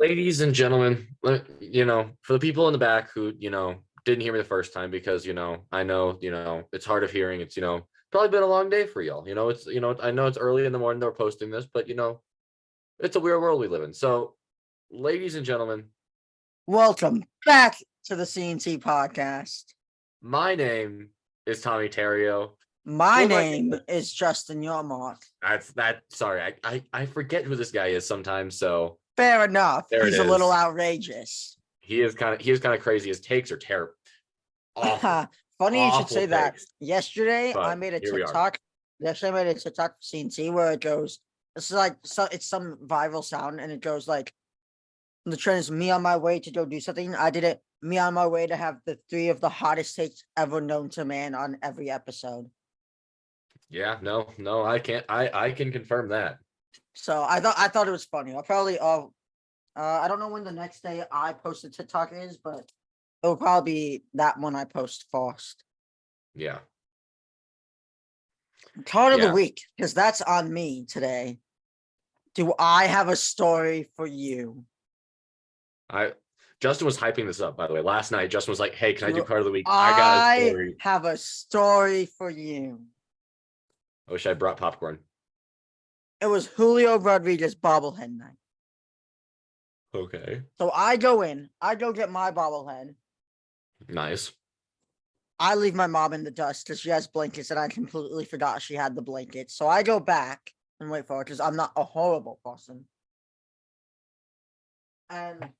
Ladies and gentlemen, for the people in the back who, didn't hear me the first time because, I know, it's hard of hearing. It's, probably been a long day for y'all. I know it's early in the morning they're posting this, but, it's a weird world we live in. So, ladies and gentlemen, Welcome back to the CNT podcast. my name is Tommy Terrio. My name is Justin Yarmark. Sorry, I forget who this guy is sometimes. So fair enough. He's a little outrageous. He is kind of crazy. His takes are terrible. Awful. Funny you should say that. Yesterday, I made a TikTok. Yesterday, I made a TikTok for CNT where it goes. It's some viral sound, and it goes like, the trend is me on my way to go do something. I did it. Me on my way to have the 3 of the hottest takes ever known to man on every episode. Yeah, no, I can't. I can confirm that. So I thought it was funny. I'll probably I don't know when the next day I post a TikTok is, but it'll probably be that one I post first. Yeah. Card of the week, because that's on me today. Do I have a story for you? Justin was hyping this up, by the way. Last night, Justin was like, "Hey, can I do card of the week? I got a story. I have a story for you." I wish I brought popcorn. It was Julio Rodriguez bobblehead night. Okay. So I go get my bobblehead. Nice. I leave my mom in the dust because she has blankets and I completely forgot she had the blankets. So I go back and wait for her because I'm not a horrible person. And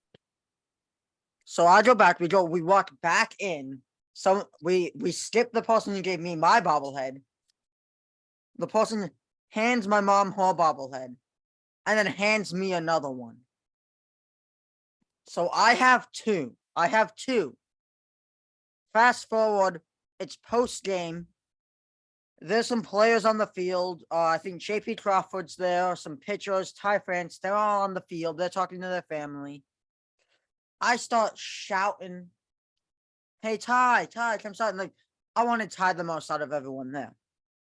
so I go back, we walk back in. So we skip the person who gave me my bobblehead. The person hands my mom her bobblehead and then hands me another one. So I have two. Fast forward, it's post game. There's some players on the field. I think JP Crawford's there, some pitchers, Ty France, they're all on the field. They're talking to their family. I start shouting, "Hey, Ty, come outside." And like, I wanted Ty the most out of everyone there.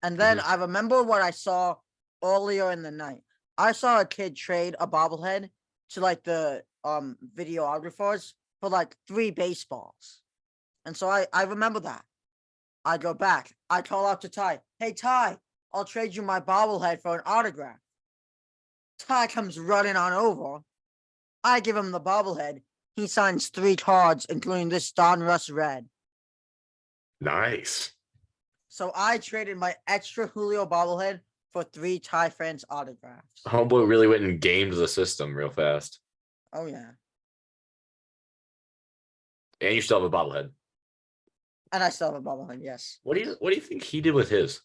And then I remember what I saw earlier in the night. I saw a kid trade a bobblehead to like the videographers for like 3 baseballs. And so I remember that. I go back. I call out to Ty, "Hey, Ty, I'll trade you my bobblehead for an autograph." Ty comes running on over. I give him the bobblehead. He signs 3 cards, including this Don Russ red. Nice. So I traded my extra Julio bobblehead for 3 Ty France autographs. Homeboy really went and gamed the system real fast. Oh, yeah. And you still have a bobblehead. And I still have a bobblehead, yes. What do you think he did with his?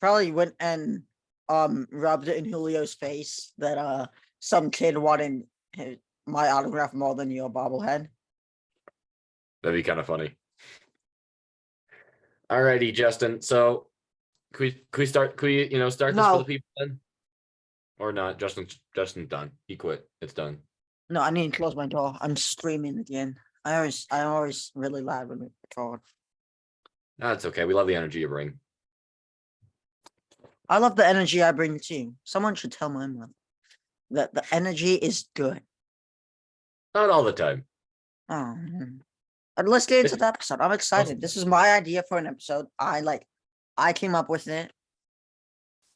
Probably went and rubbed it in Julio's face that some kid wanted my autograph more than your bobblehead. That'd be kind of funny. Alrighty, Justin. So could we start? Could we start this for the people then? Or not? Justin's done. He quit. It's done. No, I need to close my door. I'm screaming again. I'm always really loud when we record. No, it's okay. We love the energy you bring. I love the energy I bring too. Someone should tell my mom that the energy is good. Not all the time. Oh, and let's get into the episode. I'm excited. This is my idea for an episode. I came up with it.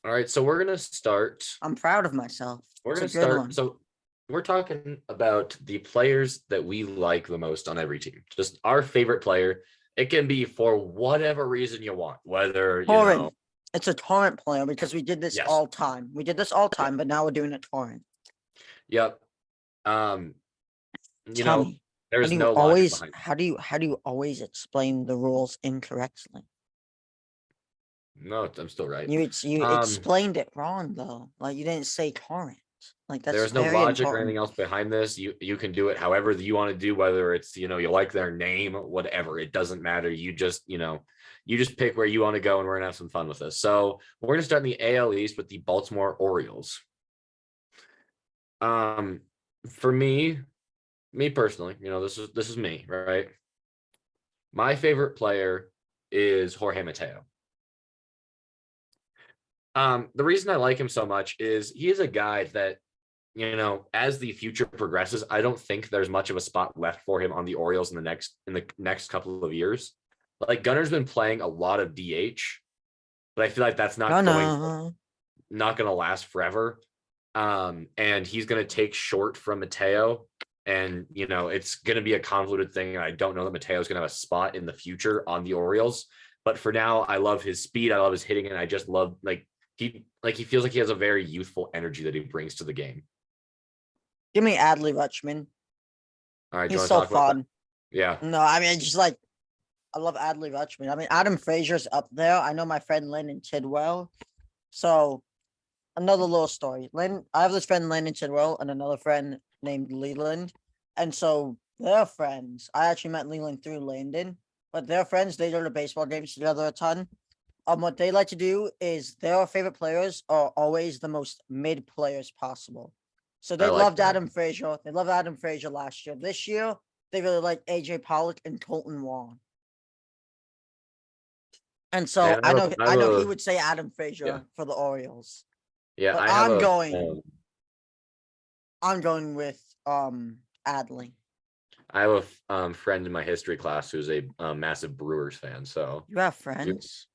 All right, so we're gonna start. I'm proud of myself. We're gonna start. So we're talking about the players that we like the most on every team. Just our favorite player. It can be for whatever reason you want, whether Torrent. It's a torrent player because we did this all time. We did this all time, but now we're doing a torrent. Yep. There's no always behind it. How do you always explain the rules incorrectly? No, I'm still right. You explained it wrong though. Like you didn't say torrent. Like that's there's no logic or anything else behind this. You can do it however you want to do, whether it's you like their name, whatever. It doesn't matter. You just pick where you want to go, and we're gonna have some fun with this. So we're gonna start in the AL East with the Baltimore Orioles. For me personally, this is me, right? My favorite player is Jorge Mateo. The reason I like him so much is he is a guy that as the future progresses, I don't think there's much of a spot left for him on the Orioles in the next couple of years. Like Gunner's been playing a lot of DH, but I feel like that's No, not going to last forever. And he's going to take short from Mateo. And, it's going to be a convoluted thing. And I don't know that Mateo's going to have a spot in the future on the Orioles. But for now, I love his speed. I love his hitting. And I just love, he feels like he has a very youthful energy that he brings to the game. give me Adley Rutschman. All right. He's so fun. Yeah. No, I mean, just like, I love Adley Rutschman. I mean, Adam Frazier's up there. I know my friend Landon Tidwell. So, another little story. I have this friend Landon Tidwell and another friend named Leland. And so they're friends. I actually met Leland through Landon, but they're friends. They go to baseball games together a ton. What they like to do is their favorite players are always the most mid players possible. So they loved Adam Frazier. They loved Adam Frazier last year. This year, they really like AJ Pollock and Colton Wong. And so I know he would say Adam Frazier for the Orioles. Yeah, but I'm going with Adley. I have a friend in my history class who's a massive Brewers fan. So you have friends.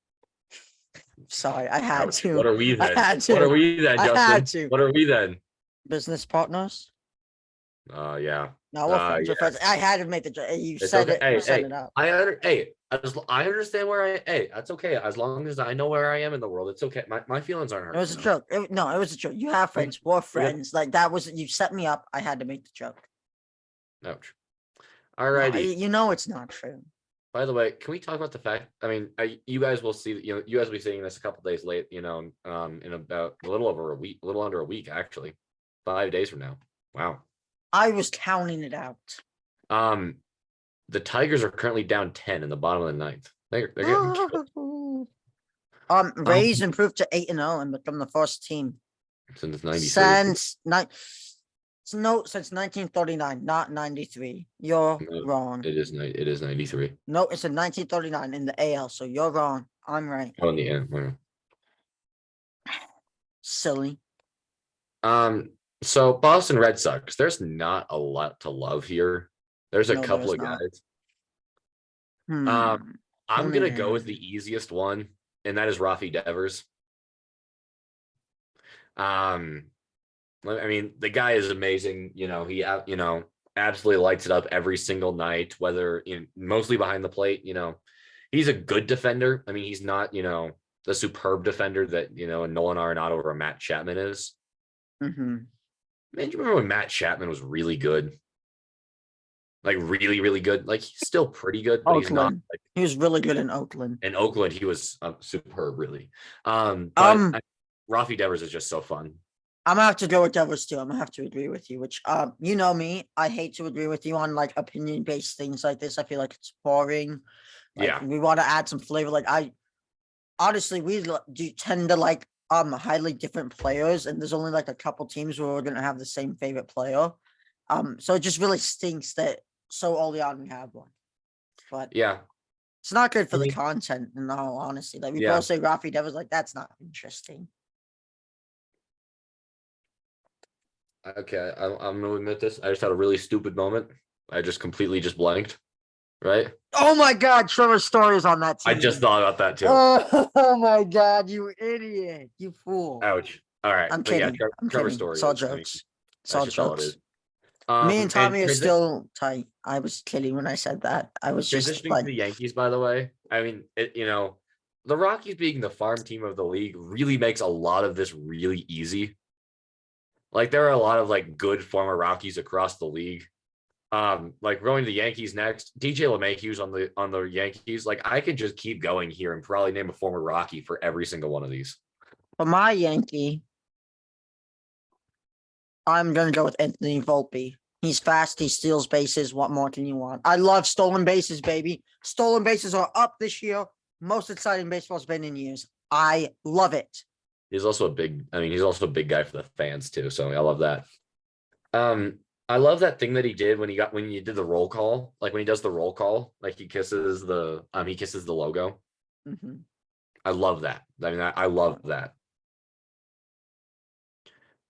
Sorry, I had to. What are we then? I had to. What are we then, Justin? I had to. What are we then? Business partners. Yeah. No, we're friends. We're friends. I had to make the joke. You said it. Hey, you set it up. I understand where that's okay. As long as I know where I am in the world, it's okay. My feelings aren't hurt. It was a joke. It was a joke. You have friends. We're friends. Like that was you set me up. I had to make the joke. Ouch. All righty. No, it's not true. By the way, can we talk about the fact? I mean, you guys will see. You guys will be seeing this a couple days late. In about a little under a week, actually, 5 days from now. Wow. I was counting it out. The Tigers are currently down 10 in the bottom of the ninth. They're getting killed. Rays improved to 8-0 and become the first team since 93. Since 1939, not 93. You're wrong. It is 93. No, it's in 1939 in the AL, so you're wrong. I'm right. Oh, in the end. Silly. So Boston Red Sox, there's not a lot to love here. There's a couple of guys. I'm gonna go with the easiest one, and that is Rafi Devers. I mean, the guy is amazing. He absolutely lights it up every single night, whether mostly behind the plate. He's a good defender. I mean, he's not the superb defender that Nolan Arenado or Matt Chapman is. Mm-hmm. Man, do you remember when Matt Chapman was really good? Like really, really good. Like he's still pretty good, but he's not. He was really good in Oakland. In Oakland, he was superb, really. Rafi Devers is just so fun. I'm gonna have to go with Devers too. I'm gonna have to agree with you. Which you know me, I hate to agree with you on like opinion-based things like this. I feel like it's boring. We want to add some flavor. Honestly, we do tend to like highly different players, and there's only like a couple teams where we're gonna have the same favorite player. So it just really stinks that so early on we have one. But yeah, it's not good for the content, in all honesty. Like we both say Rafi Devers, like that's not interesting. Okay, I'm gonna admit this. I just had a really stupid moment. I just completely blanked. Right? Oh my God, Trevor Story is on that team. I just thought about that too. Oh my God, you idiot, you fool. Ouch. All right. I'm kidding. Trevor Story. It's all jokes. It's all jokes. Me and Tommy are still tight. I was kidding when I said that. I was just like to the Yankees, by the way. I mean, the Rockies being the farm team of the league really makes a lot of this really easy. Like there are a lot of like good former Rockies across the league. Like going to the Yankees next, DJ LeMahieu's on the Yankees. Like I could just keep going here and probably name a former Rocky for every single one of these. For my Yankee, I'm gonna go with Anthony Volpe. He's fast. He steals bases. What more can you want? I love stolen bases, baby. Stolen bases are up this year. Most exciting baseball's been in years. I love it. He's also a big guy for the fans too. So I love that. I love that thing that he did when you did the roll call. Like when he does the roll call, like he kisses the logo. Mm-hmm. I love that. I mean, I love that.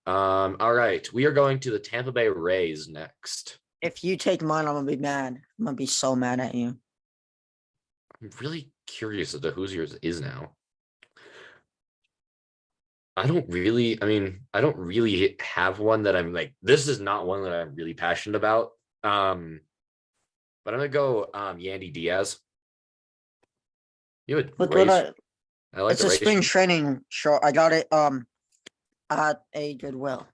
All right, we are going to the Tampa Bay Rays next. If you take mine, I'm gonna be mad. I'm gonna be so mad at you. I'm really curious as to whose yours is now. I don't really have one that I'm like, this is not one that I'm really passionate about. Um, but I'm gonna go Yandy Diaz. You have a Look what race. I like it's the a race. spring training short. I got it at a Goodwill.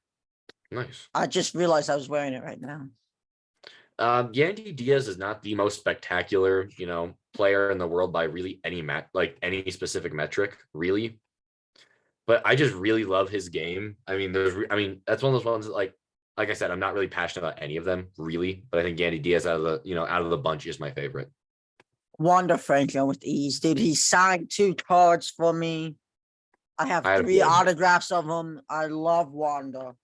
Nice. I just realized I was wearing it right now. Yandy Diaz is not the most spectacular, player in the world by really like any specific metric, really. But I just really love his game. That's one of those ones that, like I said, I'm not really passionate about any of them, really. But I think Yandy Diaz out of the bunch is my favorite. Wander Franco with ease, dude. He signed 2 cards for me. I have I had a 3 feeling. autographs of him. I love Wander.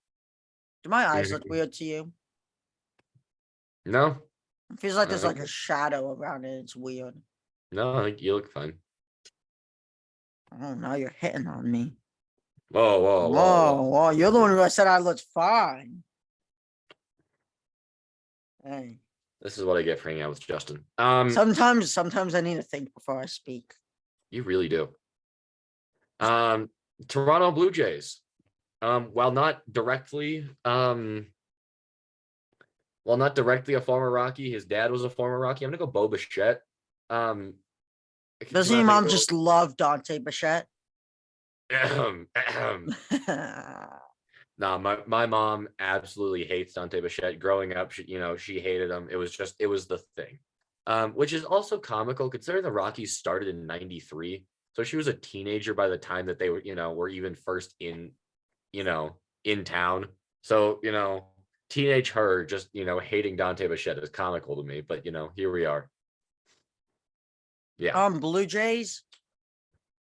Do my eyes look Mhm. weird to you? No, It feels like I there's think like a shadow around it. It's weird. no, I think you look fine. Oh, now you're hitting on me. Whoa, whoa, whoa, Whoa, whoa. whoa, you're the one who said I looked fine. Hey. This is what I get for hanging out with Justin. Sometimes I need to think before I speak. You really do. Um, Toronto Blue Jays. While not directly, a former Rocky, his dad was a former Rocky. I'm gonna go Bo Bichette. Um, Doesn't your mom just love Dante Bichette? No, my mom absolutely hates Dante Bichette. Growing up, she hated him. It was the thing. Which is also comical considering the Rockies started in '93. So she was a teenager by the time that they were even first in town. So, teenage her just, hating Dante Bichette is comical to me, but here we are. Yeah. Blue Jays.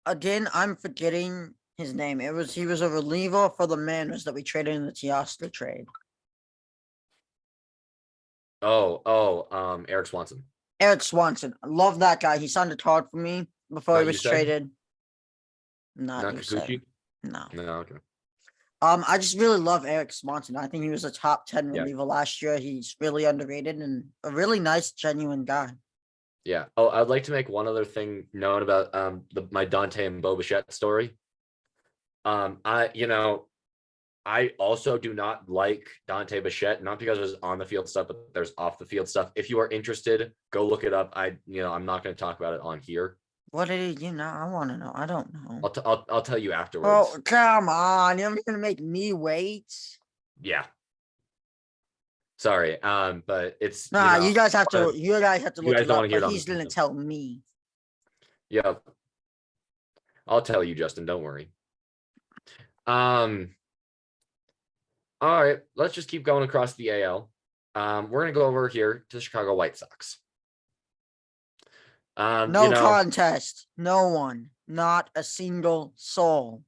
Again, I'm forgetting his name. He was a reliever for the Mariners that we traded in the Teoscar trade. Eric Swanson. Eric Swanson. I love that guy. He signed a card for me before he Not was Yusei? traded. Not Not you say. Kikuchi? No. No, okay. I just really love Eric Swanson. I think he was a top 10 Yeah. reliever last year. He's really underrated and a really nice, genuine guy. Yeah. Oh, I'd like to make one other thing known about my Dante and Bo Bichette story. I also do not like Dante Bichette, not because there's on the field stuff, but there's off the field stuff. If you are interested, go look it up. I'm not going to talk about it on here. What did he, I want to know. I don't know. I'll tell you afterwards. Oh, come on. You're going to make me wait. Yeah. Sorry. But it's Nah, you guys have to look you it guys don't want up, to hear but it on he's the going to tell me. Yeah. I'll tell you, Justin. Don't worry. All right, let's just keep going across the AL. We're gonna go over here to the Chicago White Sox. No contest. No one. Not a single soul.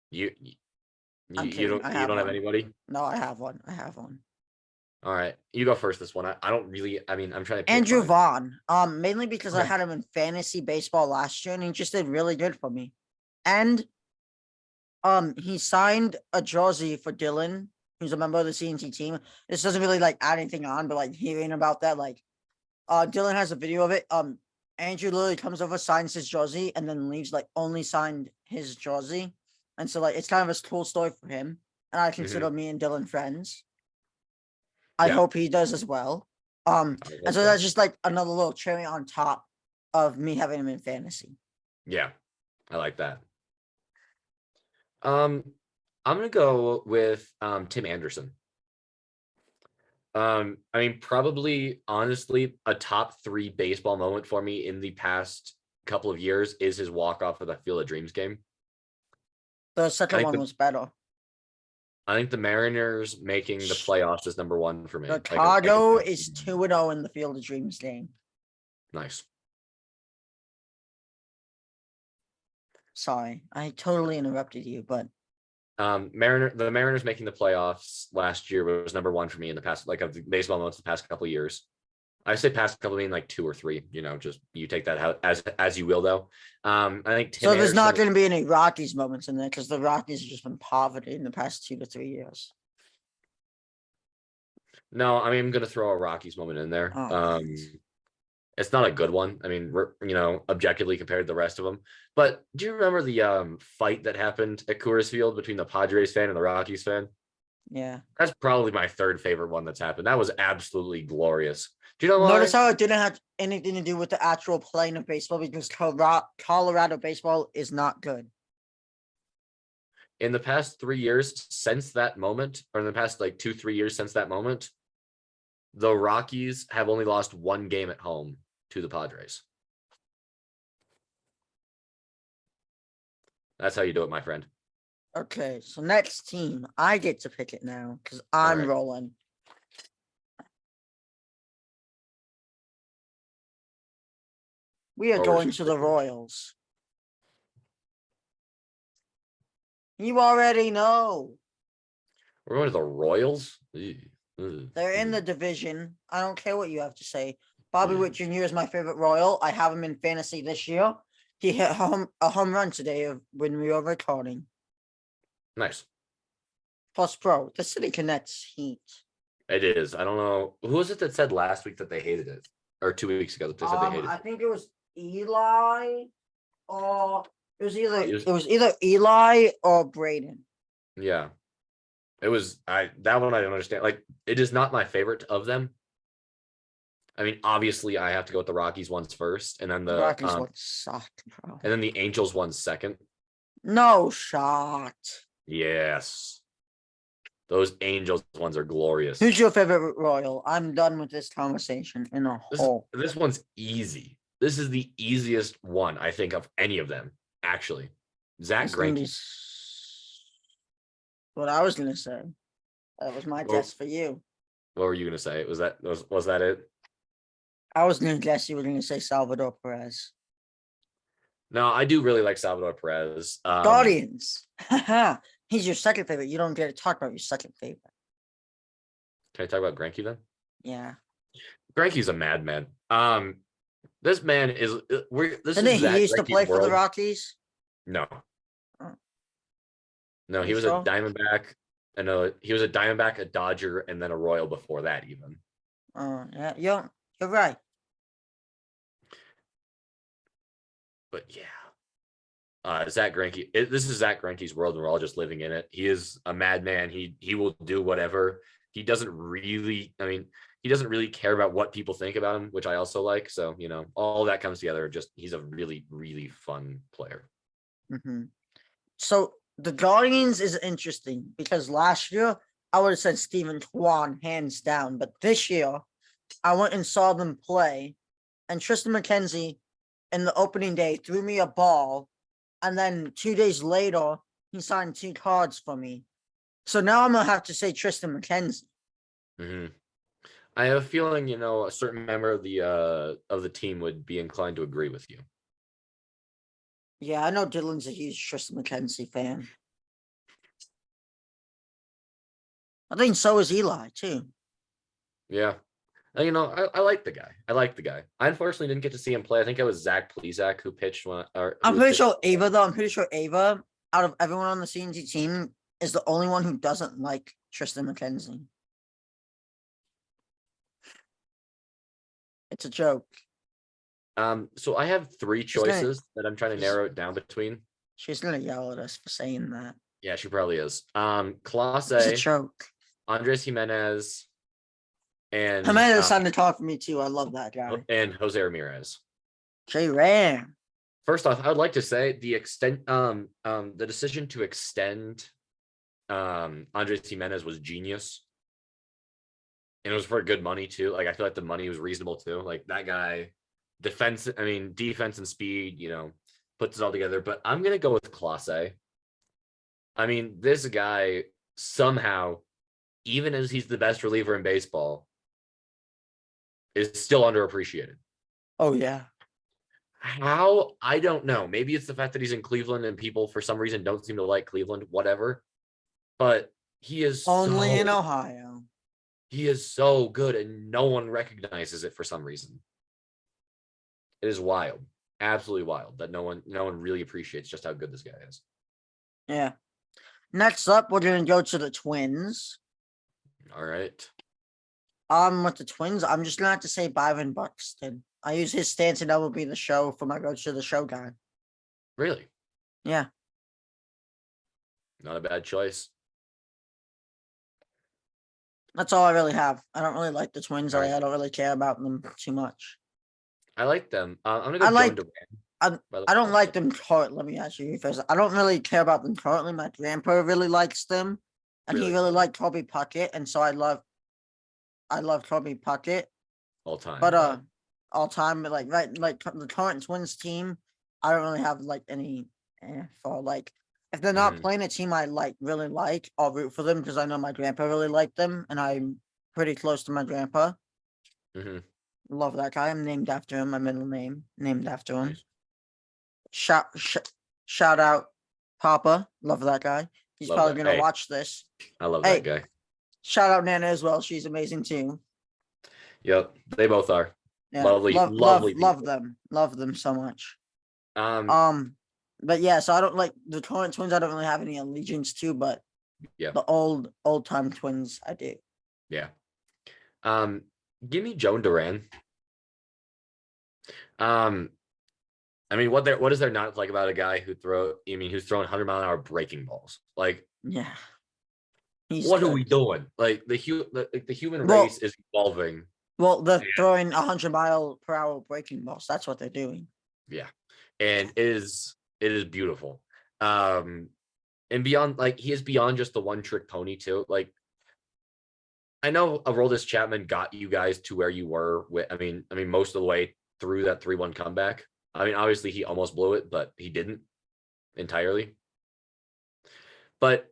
You I'm you kidding. don't have anybody. No, I have one. I have one. All right, you go first. This one, I don't really. I'm trying to pick Andrew mine. Vaughn. Mainly because I had him in fantasy baseball last year, and he just did really good for me. And he signed a jersey for Dylan, who's a member of the CNT team. This doesn't really like add anything on, but like hearing about that, like Dylan has a video of it. Andrew literally comes over, signs his jersey, and then leaves like only signed his jersey. And so like it's kind of a cool story for him. And I consider me and Dylan friends. I hope he does as well. And so that's just like another little cherry on top of me having him in fantasy. Yeah, I like that. I'm gonna go with Tim Anderson. Probably honestly, a top 3 baseball moment for me in the past couple of years is his walk off of the Field of Dreams game. The second one was better. I think the Mariners making the playoffs is number 1 for me. Chicago is 2-0 in the Field of Dreams game. Nice. Sorry, I totally interrupted you, but the Mariners making the playoffs last year was number 1 for me in the past, like of the baseball moments the past couple of years. I say past couple mean like 2 or 3. Just you take that out as you will though. I think Tim So there's Anderson. not going to be any Rockies moments in there because the Rockies have just been poverty in the past 2 to 3 years. No, I mean I'm gonna throw a Rockies moment in there. Oh, nice. It's not a good one. I mean, objectively compared to the rest of them. But do you remember the fight that happened at Coors Field between the Padres fan and the Rockies fan? Yeah. That's probably my third favorite one that's happened. That was absolutely glorious. Do you know Notice why? how it didn't have anything to do with the actual playing of baseball because Colorado baseball is not good. In the past 3 years since that moment, or in the past like 2, 3 years since that moment, the Rockies have only lost one game at home to the Padres. That's how you do it, my friend. Okay, so next team, I get to pick it now because All I'm right. rolling. We are Or we're going just to the Royals. You already know. we're going to the Royals. They're in the division. I don't care what you have to say. Bobby Yeah. Witt Jr. is my favorite Royal. I have him in fantasy this year. He hit a home run today when we were recording. Nice. Plus, bro, the city connects heat. It is. I don't know who was it that said last week that they hated it, or 2 weeks ago that they said they hated I it. think it was Eli or It was- it was either Eli or Braden. yeah, it was. That one I don't understand. Like, it is not my favorite of them. I mean, obviously, I have to go with the Rockies ones first, and then The Rockies would suck, bro. and then the Angels ones second. No shot. Yes, those Angels ones are glorious. Who's your favorite Royal? I'm done with this conversation in a This whole. this one's easy. This is the easiest one I think of any of them. Actually, Zach It's gonna be Greinke. what I was gonna say. That was my Well, guess for you. what were you gonna say? Was that it? I was gonna guess you were gonna say Salvador Perez. No, I do really like Salvador Perez. Guardians. He's your second favorite. You don't get to talk about your second favorite. Can I talk about Greinke then? Yeah. Greinke's a madman. This man is this Didn't is he Zach used to play Greinke's for the world. Rockies? No, Oh, no, he you was a sure? Diamondback. I know he was a Diamondback, a Dodger, and then a Royal before that. Even, Oh, yeah, you're right. but yeah, Zach Greinke. This is Zach Greinke's world, and we're all just living in it. He is a madman. He will do whatever. He doesn't really. I mean, he doesn't really care about what people think about him, which I also like. So all that comes together. Just he's a really really fun player. hmm So the Guardians is interesting because last year I would have said Steven Kwan hands down, but this year I went and saw them play, and Tristan McKenzie in the opening day threw me a ball, and then 2 days later he signed 2 cards for me. So now I'm gonna have to say Tristan McKenzie. hmm I have a feeling, a certain member of the team would be inclined to agree with you. Yeah, I know Dylan's a huge Tristan McKenzie fan. I think so is Eli too. Yeah. I like the guy. I like the guy. I unfortunately didn't get to see him play. I think it was Zach Plezak who pitched one. Or I'm who pretty pitched. sure Ava though. I'm pretty sure Ava, out of everyone on the CNT team, is the only one who doesn't like Tristan McKenzie. It's a joke. So I have three She's gonna, choices that I'm trying to she's, narrow it down between. she's gonna yell at us for saying that. Yeah, she probably is. It's a Clase, joke. Andres Jimenez, and Amanda decided to talk for me too. I love that guy. and Jose Ramirez. Jay Ram. First off, I would like to say the decision to extend Andres Jimenez was genius. And it was for good money too. Like I feel like the money was reasonable too. Like that guy, defense and speed, puts it all together. But I'm gonna go with Clase. I mean, this guy somehow, even as he's the best reliever in baseball, is still underappreciated. Oh yeah. How? I don't know. Maybe it's the fact that he's in Cleveland and people for some reason don't seem to like Cleveland, whatever. But he is Only in so Ohio. He is so good, and no one recognizes it for some reason. It is wild, absolutely wild that no one really appreciates just how good this guy is. Yeah. Next up, we're gonna go to the Twins. All right. With the Twins, I'm just gonna have to say Byron Buxton. I use his stance and that will be the show for my go to the show guy. Really, Yeah. not a bad choice. That's all I really have. I don't really like the Twins. All right. I don't really care about them too much. I like them. I'm gonna I go Joan like Duran. I, By the I don't way, like them currently. Let me ask you first. I don't really care about them currently. My grandpa really likes them, and he really really liked Toby Puckett, and so I love Toby Puckett. all time, But but all time, like right, like the current Twins team, I don't really have like any for like if they're not mhm, playing a team I really like, I'll root for them because I know my grandpa really liked them, and I'm pretty close to my grandpa. mhm, Love that guy. I'm named after him. My middle name named after him. nice. Shout shout out Papa. Love that guy. He's Love probably that. gonna Hey, watch this. I love that Hey, guy. shout out Nana as well. She's amazing too. Yep, they both are Yeah, lovely, lovely love people. them. Love them so much. Um, Um, but yeah, so I don't like the current Twins. I don't really have any allegiance to, but yeah, the old time Twins, I do. yeah. Um, Give me Joan Duran. Um, I mean, what is there not to like about a guy who's throwing 100-mile-an-hour breaking balls? Like, Yeah, he's what are good. we doing? Like the human race Well, is evolving. they're And, throwing 100-mile per hour breaking balls. That's what they're doing. yeah, and it is beautiful. Um, and beyond, like, he is beyond just the one trick pony too. Like, I know Aroldis Chapman got you guys to where you were with. I mean, most of the way through that 3-1 comeback. I mean, obviously he almost blew it, but he didn't entirely. But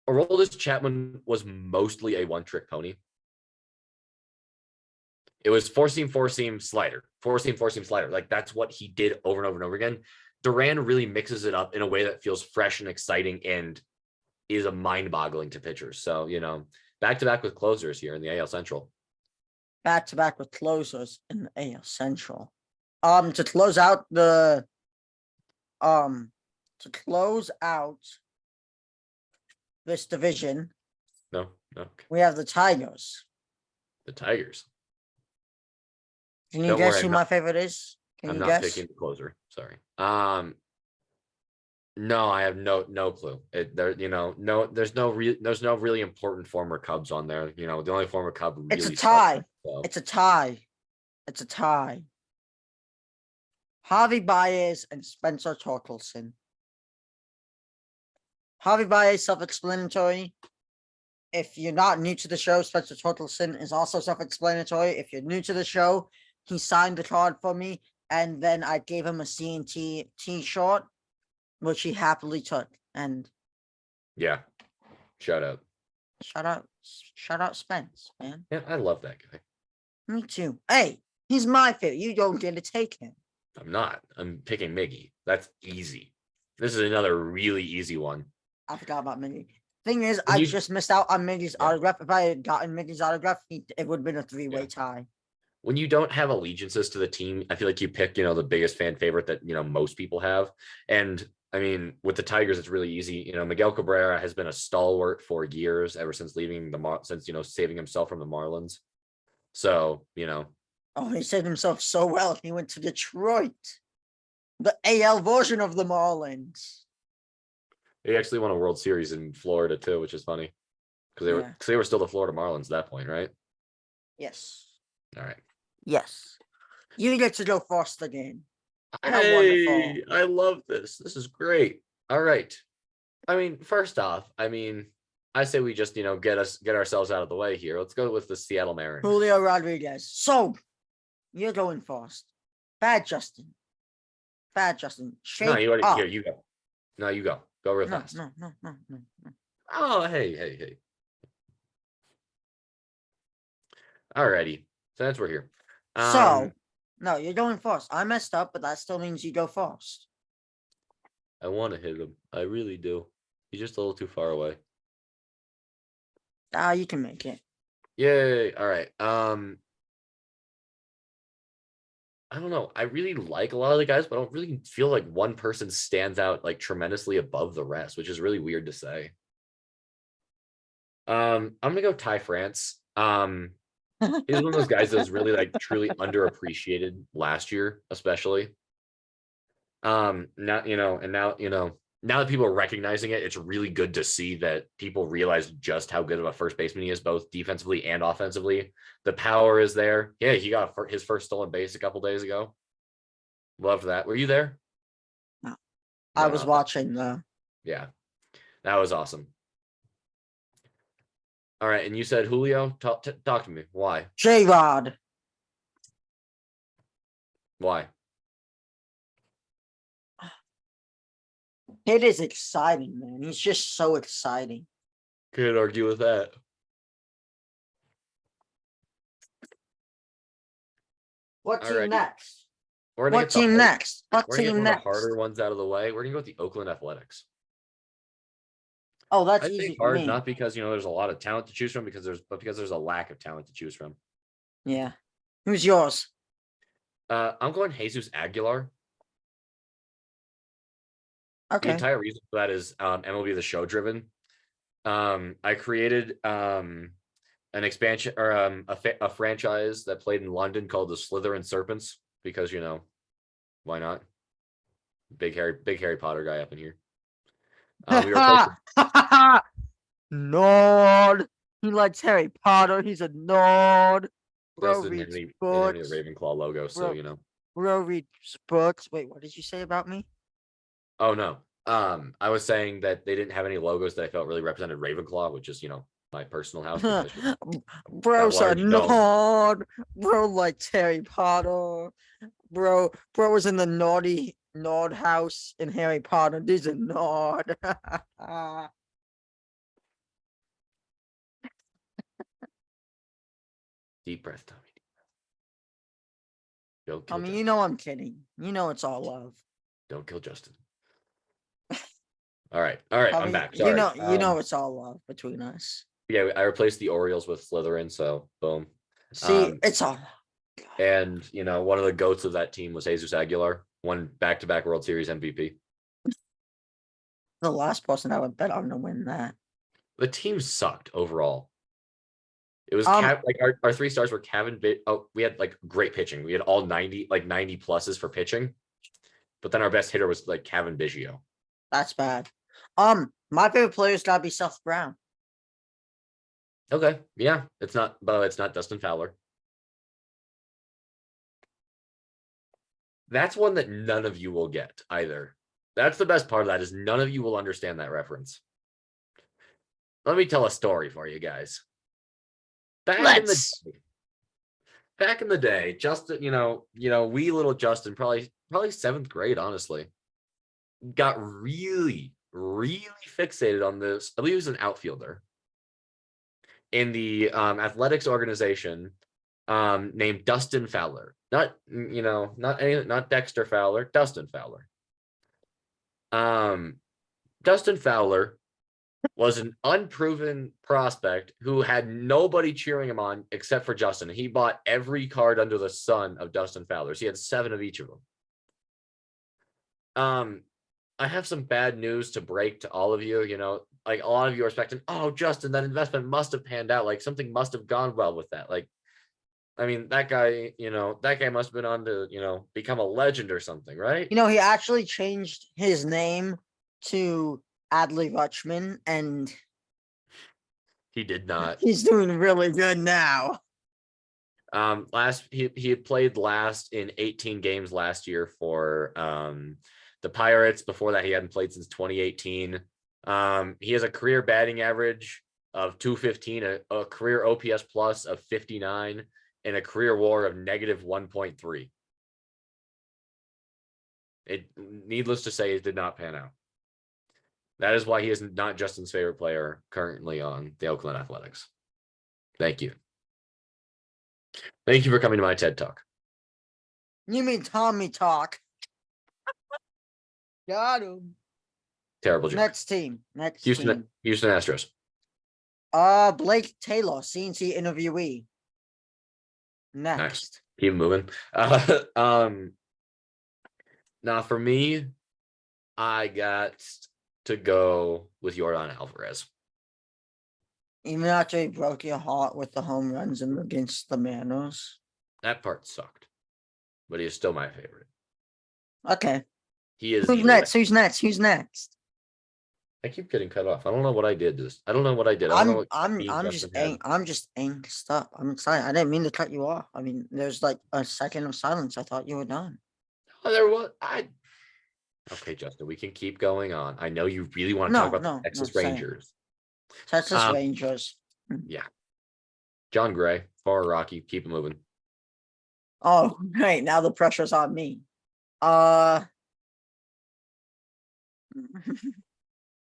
Aroldis Chapman was mostly a one-trick pony. It was four seam, slider, four seam, slider. Like, that's what he did over and over and over again. Duran really mixes it up in a way that feels fresh and exciting and is a mind boggling to pitchers. So, back to back with closers here in the AL Central. Back to back with closers in the AL Central. To close out the um to close out this division, No, no, we have the Tigers. the Tigers. Can you Don't guess worry, who my favorite is? Can I'm you not guess? picking the closer. Sorry. No, I have no clue. There's no really important former Cubs on there. The only former Cub It's a really tie. sucks. So It's a tie. It's a tie. Javi Baez and Spencer Torkelson. Javi Baez, self-explanatory. If you're not new to the show, Spencer Torkelson is also self-explanatory. If you're new to the show, he signed the card for me, and then I gave him a CNT T-shirt, which he happily took. And yeah, shout out. shout out Spence, man. Yeah, I love that guy. Me too. Hey, he's my favorite. You don't get to take him. I'm not. I'm picking Miggy. That's easy. This is another really easy one. I forgot about Miggy. Thing is, When I you, just missed out on Miggy's yeah, autograph. If I had gotten Miggy's autograph, it would have been a yeah. three-way tie. When you don't have allegiances to the team, I feel like you pick, the biggest fan favorite that, most people have. And I mean, with the Tigers, it's really easy. Miguel Cabrera has been a stalwart for years, ever since saving himself from the Marlins. So, Oh, he saved himself so well. He went to Detroit, the AL version of the Marlins. he actually won a World Series in Florida too, which is funny because Yeah. they were still the Florida Marlins at that point, right? Yes. All right. Yes. You get to go first again. How wonderful. Hey, I love this. This is great. All right. I mean, first off, I say we just, get ourselves out of the way here. Let's go with the Seattle Mariners. Julio Rodriguez. So, you're going first. Bad Justin. Bad Justin. No, Shake you already up. here. You go. No, you go. Go real No, fast. no, no, no, no, no. Oh, hey. Alrighty. Since we're here. So, no, you're going first. I messed up, but that still means you go first. I want to hit him. I really do. He's just a little too far away. Ah, you can make it. Yay. All right. I don't know. I really like a lot of the guys, but I don't really feel like one person stands out like tremendously above the rest, which is really weird to say. I'm gonna go Ty France. He's one of those guys that was really like truly underappreciated last year, especially. Now and now that people are recognizing it, it's really good to see that people realize just how good of a first baseman he is, both defensively and offensively. The power is there. Yeah, he got his first stolen base a couple days ago. Loved that. Were you there? No, I No, was not that. watching the Yeah, that was awesome. All right, and you said Julio. Talk to me. Why? J Rod. Why? It is exciting, man. He's just so exciting. Can't argue with that. What All team righty. next? We're gonna What get the team hard, next? What we're gonna get team one of the next? harder ones out of the way. We're gonna go with the Oakland Athletics. Oh, I that's say easy for hard me. not because there's a lot of talent to choose from, because there's a lack of talent to choose from. Yeah. Who's yours? I'm going Jesus Aguilar. The Okay. entire reason for that is MLB The Show driven. I created an expansion or a franchise that played in London called the Slytherin Serpents because why not? Big Harry Potter guy up in here. We replaced Nerd. He likes Harry Potter. He's a nerd. Bro Justin reads didn't have any books. Ravenclaw logo, so Bro, bro reads books. Wait, what did you say about me? Oh no. I was saying that they didn't have any logos that I felt really represented Ravenclaw, which is my personal house because that Bro's a large dome. nerd. Bro likes Harry Potter. Bro was in the naughty nerd house in Harry Potter. He's a nerd. Deep breath, Tommy. Don't I kill mean, you Justin. know I'm kidding. You know it's all love. Don't kill Justin. All right. I I'm mean, back. Sorry. you know it's all love between us. Yeah, I replaced the Orioles with Slytherin, so boom. See, Um, it's all and one of the goats of that team was Jesus Aguilar, won back-to-back World Series MVP. the last person I would bet on to win that. The team sucked overall. It was Um, like our three stars were we had like great pitching. We had all 90 pluses for pitching, but then our best hitter was like Kevin Biggio. that's bad. My favorite player's gotta be Seth Brown. Okay, yeah, it's not Dustin Fowler. That's one that none of you will get either. That's the best part of that is none of you will understand that reference. Let me tell a story for you guys. Back in the Let's. back in the day, Justin, wee little Justin, probably seventh grade, honestly, got really, really fixated on this. I believe he was an outfielder in the athletics organization named Dustin Fowler. Not Dexter Fowler, Dustin Fowler. Dustin Fowler was an unproven prospect who had nobody cheering him on except for Justin. He bought every card under the sun of Dustin Fowler's. He had 7 of each of them. I have some bad news to break to all of you. Like a lot of you are expecting, oh, Justin, that investment must have panned out. Like something must have gone well with that. Like, I mean, that guy must have been on to, become a legend or something, right? He actually changed his name to Adley Rutschman, and He did not. he's doing really good now. He had played last in 18 games last year for the Pirates. Before that, he hadn't played since 2018. He has a career batting average of 215, a career OPS plus of 59, and a career WAR of negative 1.3. Needless to say, it did not pan out. That is why he is not Justin's favorite player currently on the Oakland Athletics. Thank you. Thank you for coming to my TED Talk. You mean Tommy Talk? Got him. Terrible joke. Next team. Houston Astros. Blake Taylor, CNC interviewee. Nice. Next. Keep moving. Now for me, I got to go with Jordan Alvarez. Even after he broke your heart with the home runs and against the Mariners. That part sucked, but he is still my favorite. Okay. He is Who's the next? Who's next? Who's next? I keep getting cut off. I don't know what I did. I don't know what I did. I don't know what I'm just I'm just angst up. I'm excited. I didn't mean to cut you off. I mean, there's like a second of silence. I thought you were done. Oh, there was Okay, Justin, we can keep going on. I know you really want to talk No, about the no, Texas say it. Rangers. Texas Rangers. Yeah. John Gray, far Rocky, keep it moving. Oh, right. Now the pressure's on me.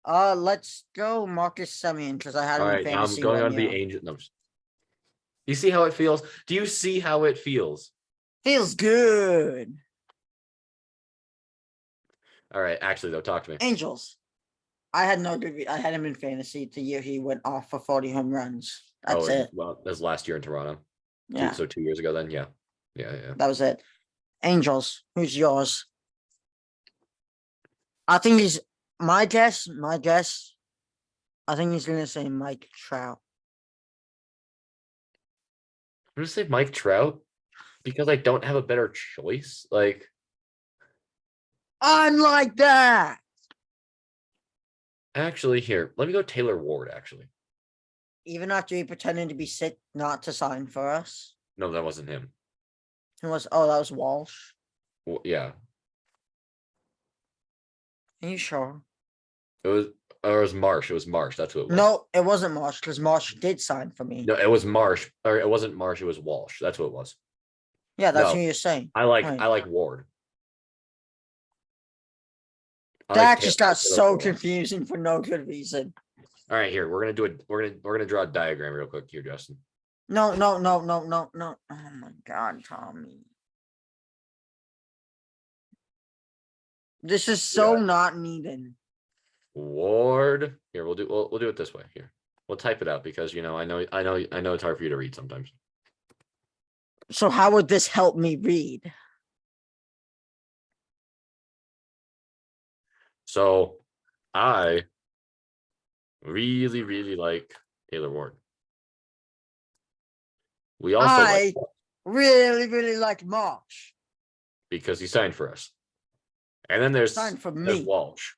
Let's go Marcus Semien because I had him All in right, now I'm fantasy going one on the year. Angel. No, you see how it feels? Do you see how it feels? Feels good. All right, actually, though, talk to me. Angels. I had no good. I had him in fantasy the year he went off for 40 home runs. That's it. Well, that was last year in Toronto. Yeah. So 2 years ago then, yeah. That was it. Angels. Who's yours? I think he's my guess. I think he's gonna say Mike Trout. I'm gonna say Mike Trout because I don't have a better choice. Like, Unlike that. actually, here, let me go Taylor Ward, actually. Even after he pretended to be sick not to sign for us. No, that wasn't him. It was that was Walsh. Well, yeah. Are you sure? It was Marsh. It was Marsh. That's who it was. No, it wasn't Marsh because Marsh did sign for me. No, it was Marsh. Or it wasn't Marsh, it was Walsh. That's what it was. Yeah, that's No, who you're saying. I like Ward. That just got so confusing for no good reason. All right, here we're gonna do it. We're gonna draw a diagram real quick here, Justin. No. Oh my God, Tommy. This is so not needed. Ward. Here, we'll do it this way. Here, we'll type it out because I know it's hard for you to read sometimes. So how would this help me read? So, I really, really like Taylor Ward. We also really, really like Marsh because he signed for us. And then there's signed for me. Walsh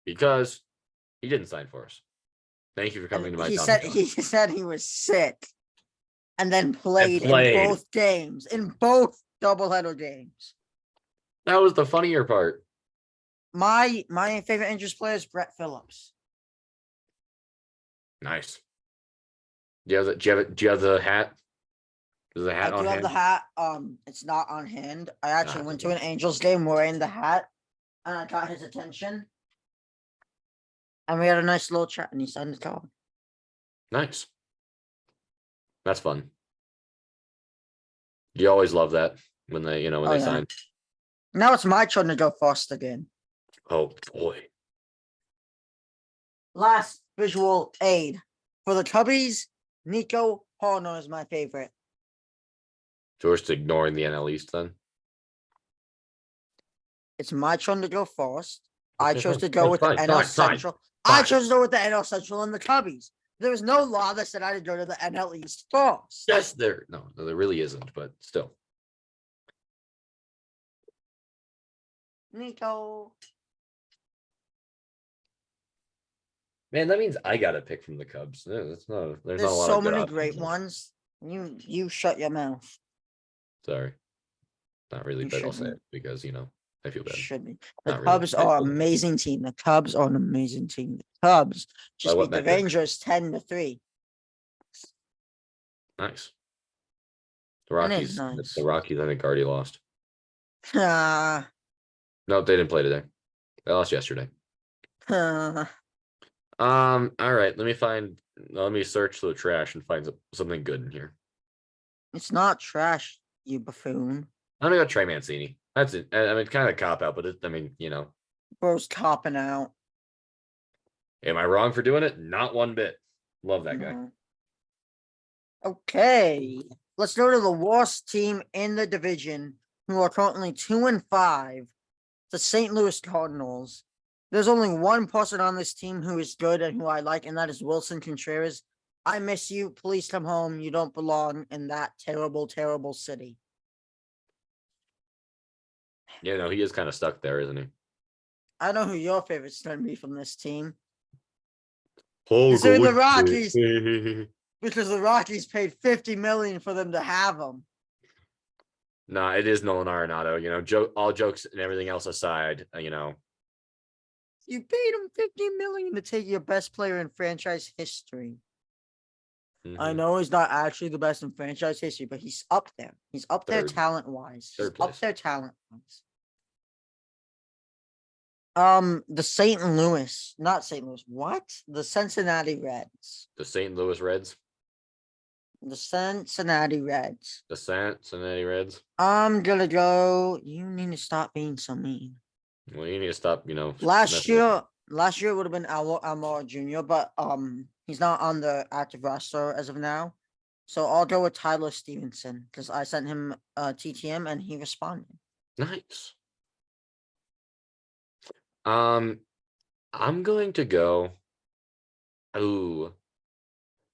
because he didn't sign for us. Thank you for coming to my. He said he was sick, and then played in both games, in both doubleheader games. That was the funnier part. My favorite Rangers player is Brett Phillips. Nice. Do you have the hat? Is the hat on hand? I do have the hat. It's not on hand. I actually went to an Angels game wearing the hat, and I got his attention. And we had a nice little chat, and he signed the card. Nice. That's fun. You always love that when they, when they sign. Now it's my turn to go first again. Oh boy. Last visual aid for the Cubbies. Nico Horner is my favorite. So we're just ignoring the NL East then. It's my turn to go first. I chose to go with the NL Central. I chose to go with the NL Central and the Cubbies. There was no law that said I had to go to the NL East first. Yes, there really isn't, but still. Nico. Man, that means I got to pick from the Cubs. There's not a lot so of many great ones. You shut your mouth. Sorry. Not really, but I'll say it because, I feel bad. Should be. The Cubs are an amazing team. The Cubs are an amazing team. The Cubs just beat the Rangers 10-3. Nice. The Rockies. Nice. The Rockies, I think, already lost. No, they didn't play today. They lost yesterday. All right. Let me search through the trash and find something good in here. It's not trash, you buffoon. I'm gonna go Trey Mancini. That's it. I mean, kind of cop out, but Bro's copping out. Am I wrong for doing it? Not one bit. Love that guy. No. Okay, let's go to the worst team in the division, who are currently 2-5, the St. Louis Cardinals. There's only one person on this team who is good and who I like, and that is Wilson Contreras. I miss you. Please come home. You don't belong in that terrible, terrible city. Yeah, no, he is kind of stuck there, isn't he? I know who your favorite's going to be from this team. Oh, It's go the with Rockies, it. because the Rockies paid $50 million for them to have him. Nah, it is Nolan Arenado. All jokes and everything else aside, You paid him $50 million to take your best player in franchise history. I know he's not actually the best in franchise history, but he's up there. He's up there Third. talent-wise. He's Third up place. there talent-wise. The St. Louis, not St. Louis. What? The Cincinnati Reds. The St. Louis Reds. The Cincinnati Reds. The Cincinnati Reds. I'm gonna go. You need to stop being so mean. Well, you need to stop, Last year it would have been Almora Jr., but he's not on the active roster as of now. So I'll go with Tyler Stevenson because I sent him TTM and he responded. Nice. I'm going to go. Oh,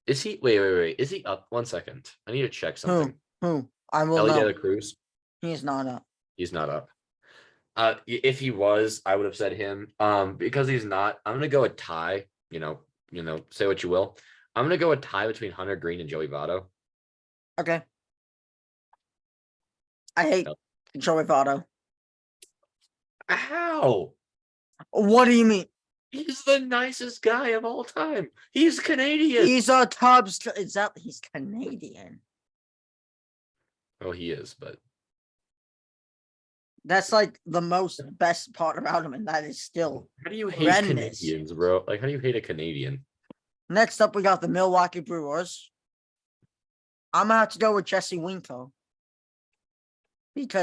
is he? Wait. Is he up? 1 second. I need to check something. Who? I will Ellie De know. La Cruz. He is not up. He's not up. If he was, I would have said him. Because he's not, I'm gonna go a tie. Say what you will. I'm gonna go a tie between Hunter Green and Joey Votto. Okay. I hate Joey Votto. How? What do you mean? He's the nicest guy of all time. He's Canadian. He's a Tubbs. He's Canadian. Oh, he is, but That's like the most best part about him, and that is still how do you hate horrendous. Canadians, bro? Like, how do you hate a Canadian? Next up, we got the Milwaukee Brewers. I'm gonna have to go with Jesse Winko.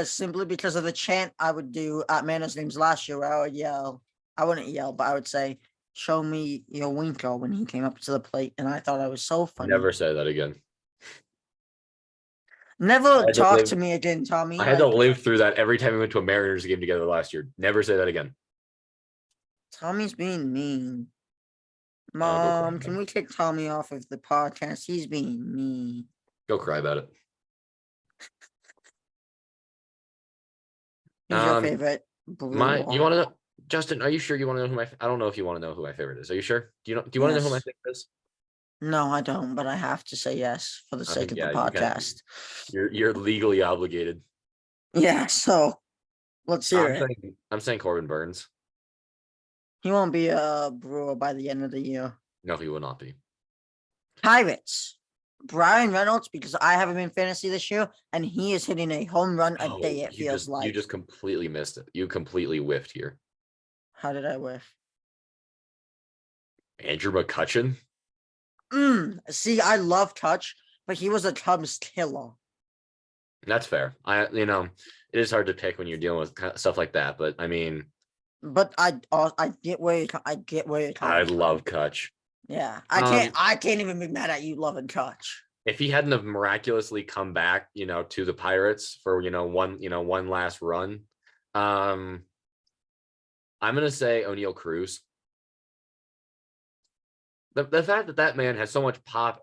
Simply because of the chant I would do at Manos Games last year, where I would yell. I wouldn't yell, but I would say, "Show me your Winko" when he came up to the plate, and I thought I was so funny. Never say that again. Never talk to me again, Tommy. I had to live through that every time we went to a Mariners game together last year. Never say that again. Tommy's being mean. Mom, can we take Tommy off of the podcast? He's being mean. Go cry about it. Who's your favorite? You want to know, Justin? Are you sure you want to know who my? I don't know if you want to know who my favorite is. Are you sure? Do you want to know who my favorite is? No, I don't. But I have to say yes for the sake of the podcast. You're legally obligated. Yeah. So let's hear it. I'm saying Corbin Burns. He won't be a Brewer by the end of the year. No, he will not be. Pirates. Brian Reynolds, because I have him in fantasy this year, and he is hitting a home run a day, it feels like. You just completely missed it. You completely whiffed here. How did I whiff? Andrew McCutchen? See, I love Touch, but he was a Cubs killer. That's fair. It is hard to pick when you're dealing with stuff like that, but I mean... But I get where you're coming from. I love Kutch. Yeah, I can't even be mad at you loving Kutch. If he hadn't have miraculously come back, to the Pirates for one last run, I'm gonna say O'Neal Cruz. The fact that man has so much pop,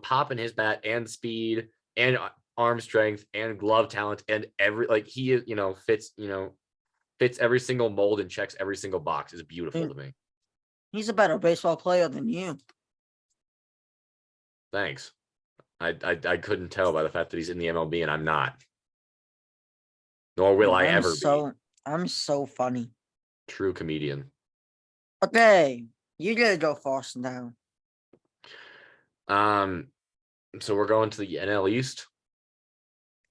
pop in his bat and speed and arm strength and glove talent and he is, fits every single mold and checks every single box is beautiful to me. He's a better baseball player than you. Thanks. I couldn't tell by the fact that he's in the MLB and I'm not. Nor will I ever be. I'm so funny. True comedian. Okay, you gotta go first now. So we're going to the NL East.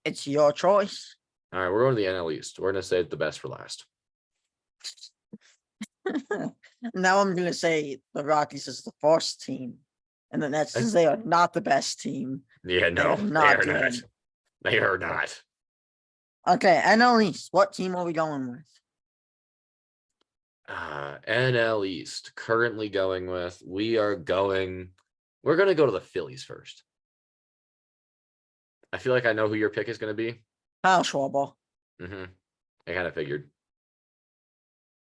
It's your choice. All right, we're going to the NL East. We're gonna save the best for last. Now I'm gonna say the Rockies is the first team, and the Nets says they are not the best team. Yeah, no, they are not. They are not. Okay, NL East. What team are we going with? NL East currently going with. We're gonna go to the Phillies first. I feel like I know who your pick is gonna be. Kyle Schwarber. Mm-hmm. I kind of figured.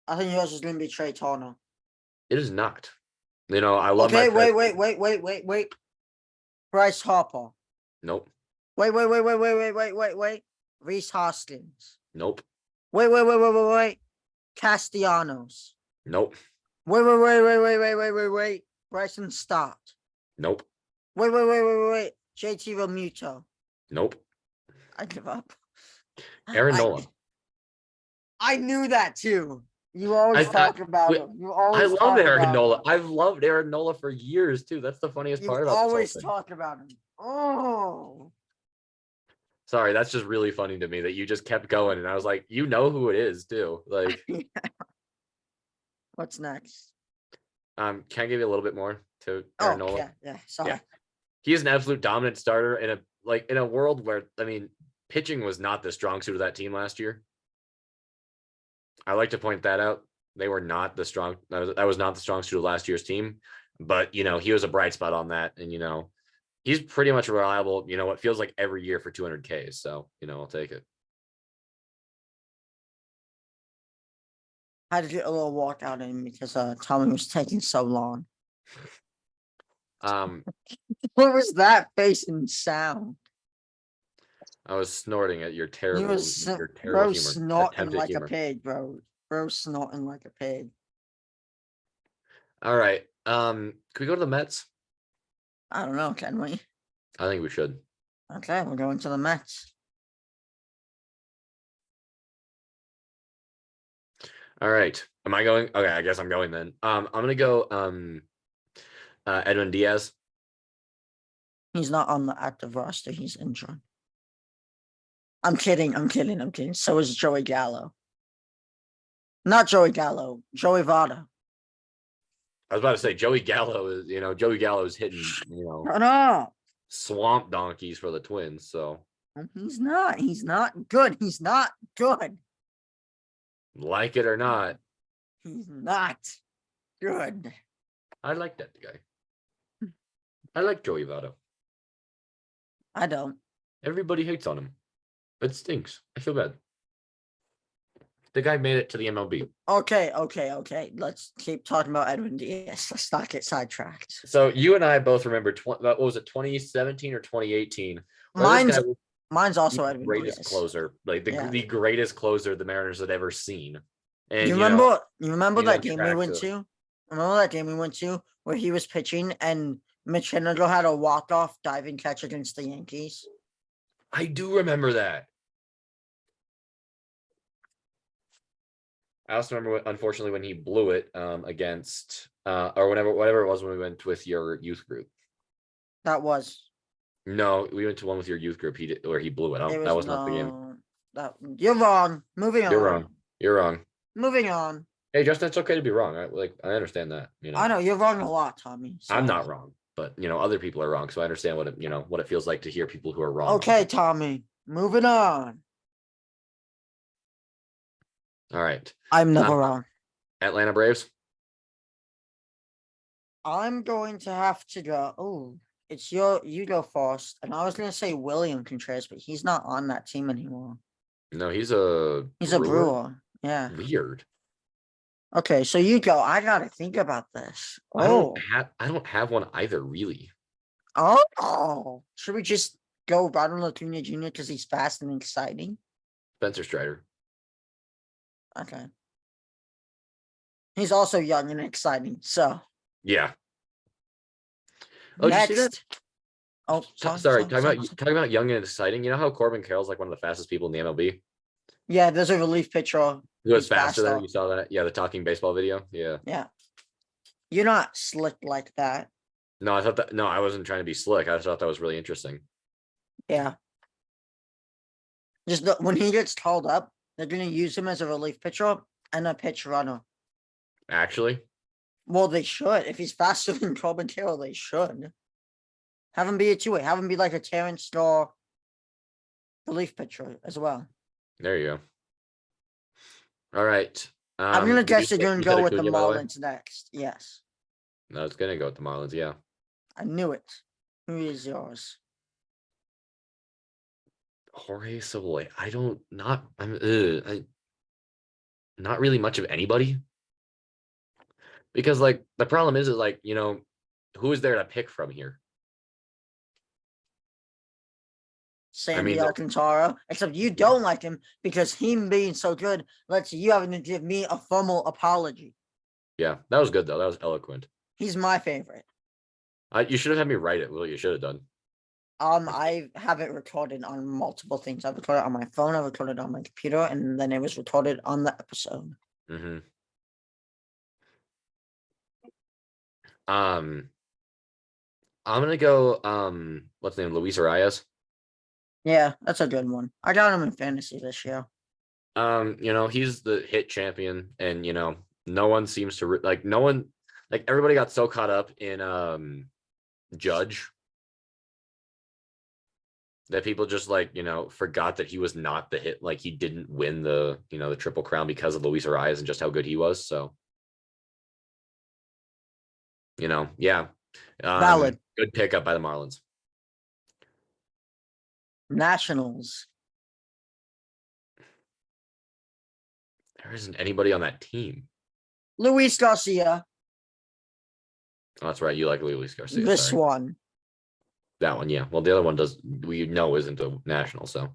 I think yours is gonna be Trey Turner. It is not. I love my Okay, pet. wait. Bryce Harper. Nope. Wait. Reese Hoskins. Nope. Wait. Castellanos. Nope. Wait. Bryson Stott. Nope. Wait. JT Realmuto. Nope. I give up. Aaron Nola. I knew that too. You always talk about him. You I always love talk Aaron about Nola. him. I've loved Aaron Nola for years too. That's the funniest You part about this whole always thing. talk about him. Oh. Sorry, that's just really funny to me that you just kept going, and I was like, you know who it is too. Like, What's next? can I give you a little bit more to Aaron Oh, Nola? yeah. Sorry. Yeah. He is an absolute dominant starter in a world where pitching was not the strong suit of that team last year. I like to point that out. They were not the strong. That was not the strong suit of last year's team, but he was a bright spot on that, and he's pretty much reliable. What feels like every year for 200 Ks. So I'll take it. I had to get a little walkout in because Tommy was taking so long. Um, What was that face and sound? I was snorting at your He terrible, was your terrible bro humor, snorting attempted like a humor. pig, bro. Bro snorting like a pig. All right. Can we go to the Mets? I don't know, can we? I think we should. Okay, we're going to the Mets. All right. Am I going? Okay, I guess I'm going then. I'm gonna go Edwin Diaz. He's not on the active roster. He's injured. I'm kidding. So is Joey Gallo. Not Joey Gallo. Joey Votto. I was about to say Joey Gallo is hitting, Shut up. swamp donkeys for the Twins. So He's not. He's not good. He's not good. like it or not, He's not good. I like that guy. I like Joey Votto. I don't. Everybody hates on him. It stinks. I feel bad. The guy made it to the MLB. Okay. Let's keep talking about Edwin Diaz. Let's not get sidetracked. So you and I both remember what was it, 2017 or 2018? Mine's also the Edwin greatest Diaz. closer, like the greatest closer the Mariners had ever seen. And You remember that game we went to? Remember that game we went to where he was pitching and Mitch Haniger had a walk-off diving catch against the Yankees? I do remember that. I also remember, unfortunately, when he blew it against or whatever it was when we went with your youth group. That was. No, we went to one with your youth group. Where he blew it. That was not the game. You're wrong. Moving on. You're wrong. You're wrong. Moving on. Hey, Justin, it's okay to be wrong. I understand that. I know you're wrong a lot, Tommy. So. I'm not wrong, but other people are wrong. So I understand what it feels like to hear people who are wrong. Okay, Tommy. Moving on. All right. I'm never wrong. Atlanta Braves. I'm going to have to go. Oh, you go first. And I was gonna say William Contreras, but he's not on that team anymore. No, he's a Brewer. Yeah. Weird. Okay, so you go. I gotta think about this. I don't have one either, really. Oh, should we just go Ronald Acuna Jr. because he's fast and exciting? Spencer Strider. Okay. He's also young and exciting, so. Yeah. Oh, next. Did you see that? Oh, sorry. Talking about young and exciting. You know how Corbin Carroll's like one of the fastest people in the MLB? Yeah, there's a relief pitcher. Who was faster than you saw that? Yeah, the talking baseball video. Yeah. Yeah. You're not slick like that. No, I thought that. No, I wasn't trying to be slick. I just thought that was really interesting. Yeah. Just when he gets called up, they're going to use him as a relief pitcher and a pitch runner. Actually? Well, they should. If he's faster than Corbin Carroll, they should. Have him be a two-way. Have him be like a Terrence Starr relief pitcher as well. There you go. All right. I'm gonna Did you guess you're say gonna you said go with the Acuna, by the way? Marlins next. Yes, No, it's gonna go with the Marlins. Yeah. I knew it. Who is yours? Jorge Savoy. I don't not I'm not really much of anybody because like the problem is like who is there to pick from here? I Sandy mean, Alcantara. Except you don't like him because him being so good lets you having to give me a formal apology. yeah, that was good though. That was eloquent. He's my favorite. You should have had me write it. Well, you should have done. I have it recorded on multiple things. I recorded it on my phone, I recorded it on my computer, and then it was recorded on the episode. Mm-hmm. Um, I'm gonna go. What's the name? Luis Arias. Yeah, that's a good one. I got him in fantasy this year. He's the hit champion, and no one seems to like no one like everybody got so caught up in Judge that people just like forgot that he was not the hit, like he didn't win the triple crown because of Luis Arias and just how good he was. So yeah, Valid. good pickup by the Marlins. Nationals. There isn't anybody on that team. Luis Garcia. Oh, that's right, you like Luis Garcia. This Sorry, one. that one. Yeah, well, the other one does isn't a national, so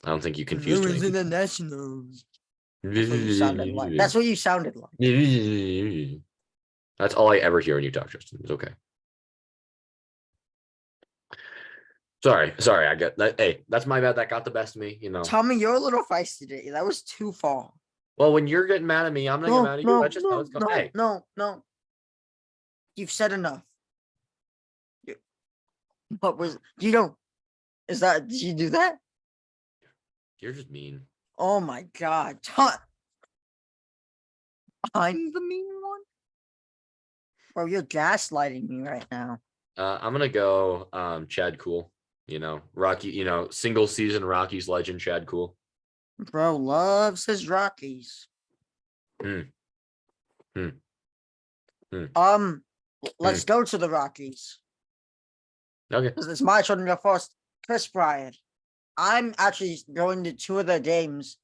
I don't think you confused Luis in me. the Nationals. That's what you sounded like. That's what you sounded like. That's all I ever hear when you talk, Justin. It's okay. Sorry, I got that. Hey, that's my bad. That got the best of me. Tommy, you're a little feisty today. That was too far. Well, when you're getting mad at me, I'm not getting No, mad at you. no, That's just how no, it's going. no, Hey, no. You've said enough. What was is that did you do that? you're just mean. Oh my god. I'm the mean one? Bro, you're gaslighting me right now. I'm gonna go Chad Cool. Rocky, single season Rockies legend Chad Cool. Bro loves his Rockies. Hmm. Hmm. Hmm. Let's go to the Rockies. Okay. Because it's my turn to go first. Chris Bryant. I'm actually going to two of their games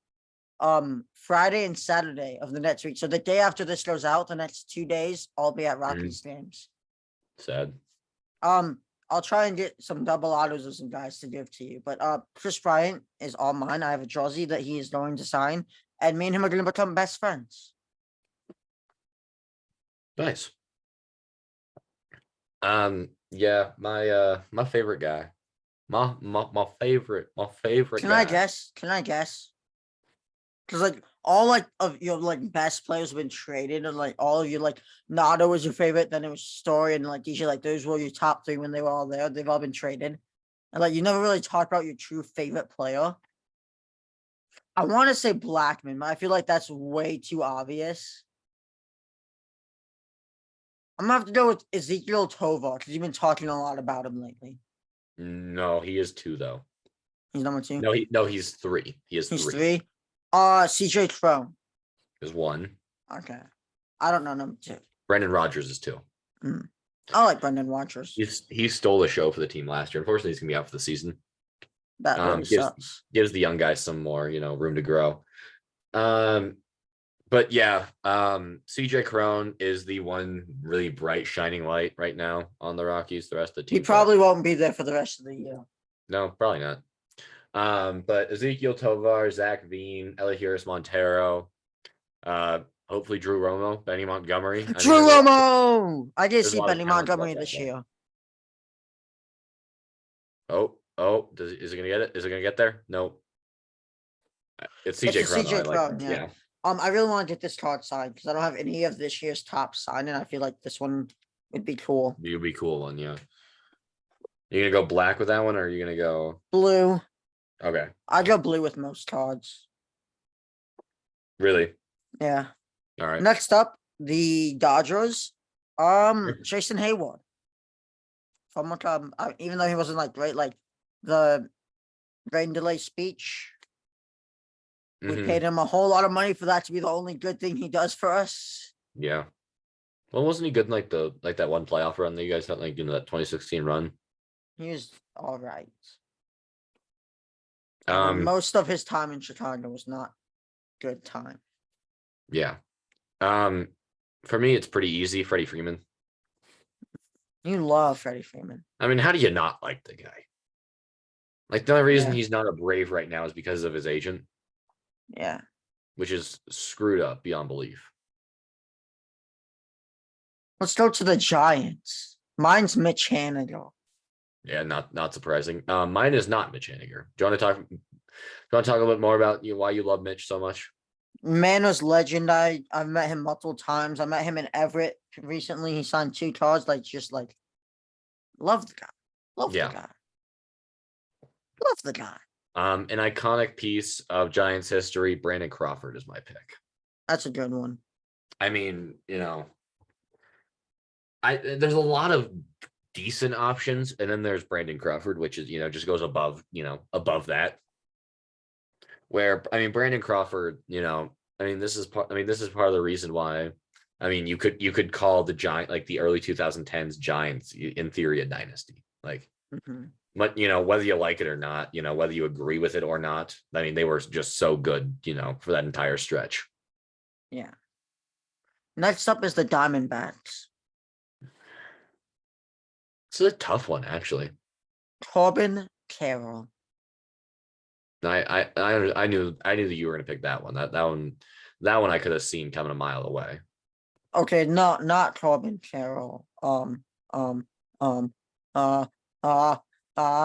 Friday and Saturday of the next week. So the day after this goes out, the next 2 days, I'll be at Rockies games. Sad. I'll try and get some double autos of some guys to give to you. But Chris Bryant is all mine. I have a jersey that he is going to sign, and me and him are going to become best friends. Nice. Yeah, my favorite guy. My favorite Can guy. I guess? Can I guess? Because like all like of your like best players have been traded, and like all of you like Nato was your favorite, then it was Story, and like DJ, like those were your top three when they were all there. They've all been traded, and like you never really talk about your true favorite player. I want to say Blackman, but I feel like that's way too obvious. I'm gonna have to go with Ezekiel Tovar because you've been talking a lot about him lately. No, he is two though. He's number two. No, he's three. He is He's three. three. CJ Crone. Is one. Okay. I don't know number two. Brendan Rodgers is two. I like Brendan Rodgers. He stole the show for the team last year. Unfortunately, he's gonna be out for the season. That really sucks. Gives the young guys some more, room to grow. But yeah, CJ Crone is the one really bright shining light right now on the Rockies. The rest of the team He probably won't be there for the rest of the year. No, probably not. But Ezekiel Tovar, Zach Veen, Elihuris Montero, hopefully Drew Romo, Benny Montgomery. Drew Romo! I did see Benny talent Montgomery this year. Is it gonna get it? Is it gonna get there? No. It's CJ Crone. CJ Crone, yeah. I really want to get this card signed because I don't have any of this year's top signed, and I feel like this one would be cool. It would be a cool one, yeah. You gonna go black with that one, or are you gonna go blue? Okay. I go blue with most cards. Really? Yeah. All right. Next up, the Dodgers. Jason Hayward. From what even though he wasn't like great, like the rain delay speech. We Hmm. paid him a whole lot of money for that to be the only good thing he does for us. Yeah. Well, wasn't he good in like that one playoff run that you guys had, like that 2016 run? He was all right. Um, Most of his time in Chicago was not good time. yeah. Um, for me, it's pretty easy. Freddie Freeman. You love Freddie Freeman. I mean, how do you not like the guy? Like the only reason Yeah. he's not a Brave right now is because of his agent, Yeah. which is screwed up beyond belief. Let's go to the Giants. Mine's Mitch Haniger. Yeah, not surprising. Mine is not Mitch Haniger. Do you want to talk? Do you want to talk a little bit more about why you love Mitch so much? Man was legend. I've met him multiple times. I met him in Everett recently. He signed 2 cards. Like love the guy. Love the Yeah. guy. Love the guy. An iconic piece of Giants history. Brandon Crawford is my pick. That's a good one. I mean, there's a lot of decent options, and then there's Brandon Crawford, which is just goes above that. Where I mean, Brandon Crawford, this is part of the reason why. I mean, you could call the Giant like the early 2010s Giants in theory a dynasty, like. Mhm. But whether you like it or not, whether you agree with it or not, I mean, they were just so good, for that entire stretch. Yeah. Next up is the Diamondbacks. It's a tough one, actually. Corbin Carroll. I knew that you were gonna pick that one. That one I could have seen coming a mile away. Okay, not Corbin Carroll. Um, uh,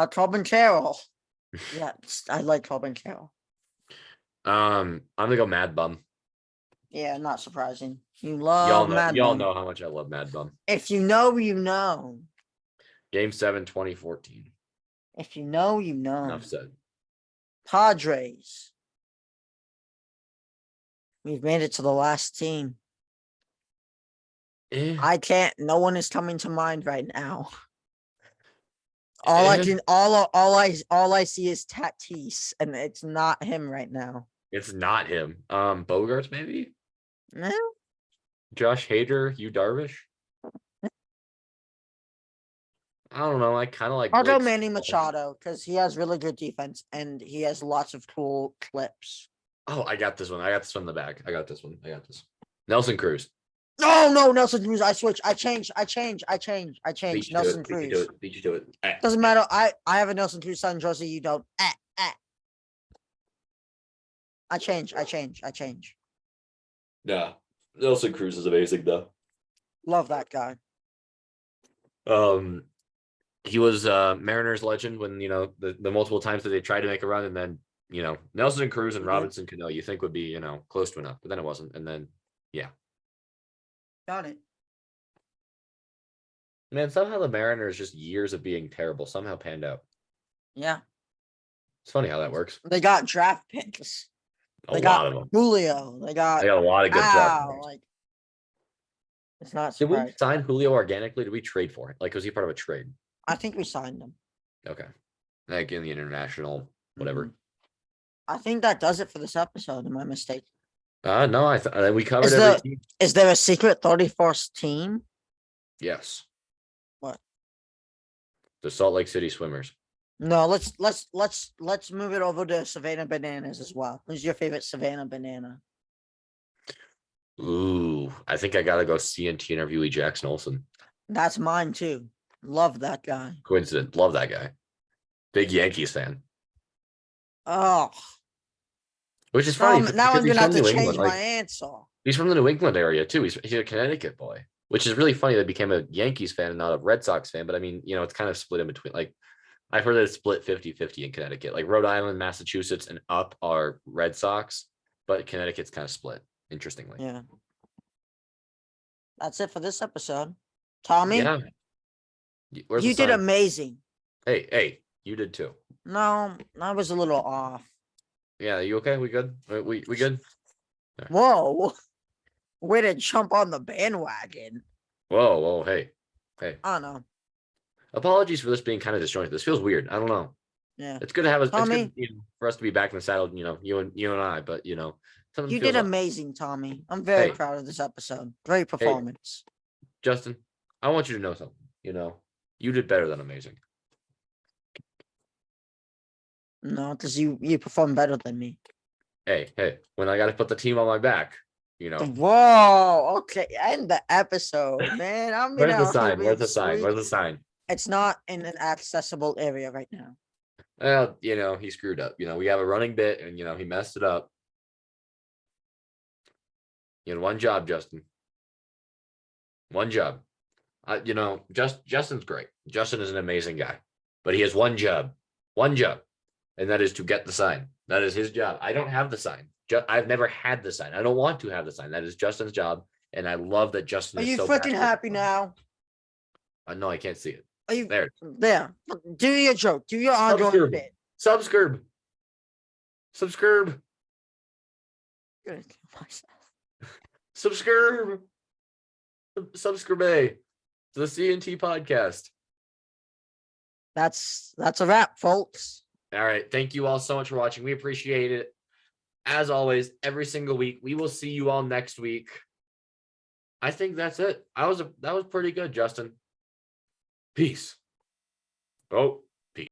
Corbin Carroll. Yeah, I like Corbin Carroll. I'm gonna go Mad Bum. Yeah, not surprising. You Y'all love know Mad y'all Bum. know how much I love Mad Bum. If you know, you know. Game 7, 2014. If you know, you know. Enough said. Padres. We've made it to the last team. Eh, I can't. No one is coming to mind right now. All I eh, can, all I see is Tatis, and it's not him right now. it's not him. Bogarts maybe. Eh? Josh Hader, Yu Darvish. I don't know. I kind of like I'll go Blake Manny Snell. Machado because he has really good defense and he has lots of cool clips. Oh, I got this one. I got this one in the bag. I got this one. I got this. Nelson Cruz. No, Nelson Cruz. I switch. I change. Beat you to Nelson it. Beat you to Cruz. it. Beat you to it. Doesn't matter. I have a Nelson Cruz son jersey. You don't. I change. Yeah. Nelson Cruz is amazing though. Love that guy. He was Mariners legend when the multiple times that they tried to make a run, and then Nelson Cruz and Robinson Cano you think would be close to enough, but then it wasn't, and then Got it. man, somehow the Mariners just years of being terrible somehow panned out. Yeah. It's funny how that works. They got draft picks. A They lot got of them. Julio. They got a lot of good draft picks. like it's not Did we surprising. sign Julio organically? Did we trade for it? Like, was he part of a trade? I think we signed him. Okay. Like in the international, whatever. Mhm. I think that does it for this episode. Am I mistaken? No, we covered Is every the- team. Is there a secret 31st team? Yes. What? The Salt Lake City Swimmers. No, let's move it over to Savannah Bananas as well. Who's your favorite Savannah Banana? Ooh, I think I gotta go CNT interviewee Jackson Olsen. That's mine too. Love that guy. Coincident. Love that guy. Big Yankees fan. Oh, Which is now, funny. now I'm he's gonna have from to New England. change my Like, answer. he's from the New England area too. He's a Connecticut boy, which is really funny that he became a Yankees fan and not a Red Sox fan. But I mean, it's kind of split in between. Like, I've heard that it's split 50-50 in Connecticut. Like Rhode Island, Massachusetts, and up are Red Sox, but Connecticut's kind of split, interestingly. Yeah. That's it for this episode. Tommy, Yeah. Where's you the did sign? amazing. Hey, you did too. No, I was a little off. Yeah, you okay? We good? We good? Whoa. Way to jump on the bandwagon. Whoa, hey. I don't know. Apologies for this being kind of disjointed. This feels weird. I don't know. Yeah. It's good to have us. It's Tommy, good, for us to be back in the saddle. You and I. But something you feels did off. amazing, Tommy. I'm very Hey, proud of this episode. Great hey, performance. Justin, I want you to know something. You did better than amazing. No, because you performed better than me. Hey, when I got to put the team on my back, Whoa. Okay. End the episode, man. I'm where's the out here sign? Where's being the sign? sweet. Where's the sign? It's not in an accessible area right now. Well, he screwed up. We have a running bit, and he messed it up. One job, Justin. One job. Justin's great. Justin is an amazing guy, but he has one job, and that is to get the sign. That is his job. I don't have the sign. I've never had the sign. I don't want to have the sign. That is Justin's job, and I love that Justin Are is you so freaking passionate. happy now? No, I can't see it. Are you There. there? Do your joke. Do your ongoing bit. Subscribe. Subscribe. I'm gonna kill myself. Subscribe. Subscribe to the CNT podcast. That's a wrap, folks. All right. Thank you all so much for watching. We appreciate it. As always, every single week. We will see you all next week. I think that's it. That was pretty good, Justin. Peace. Oh.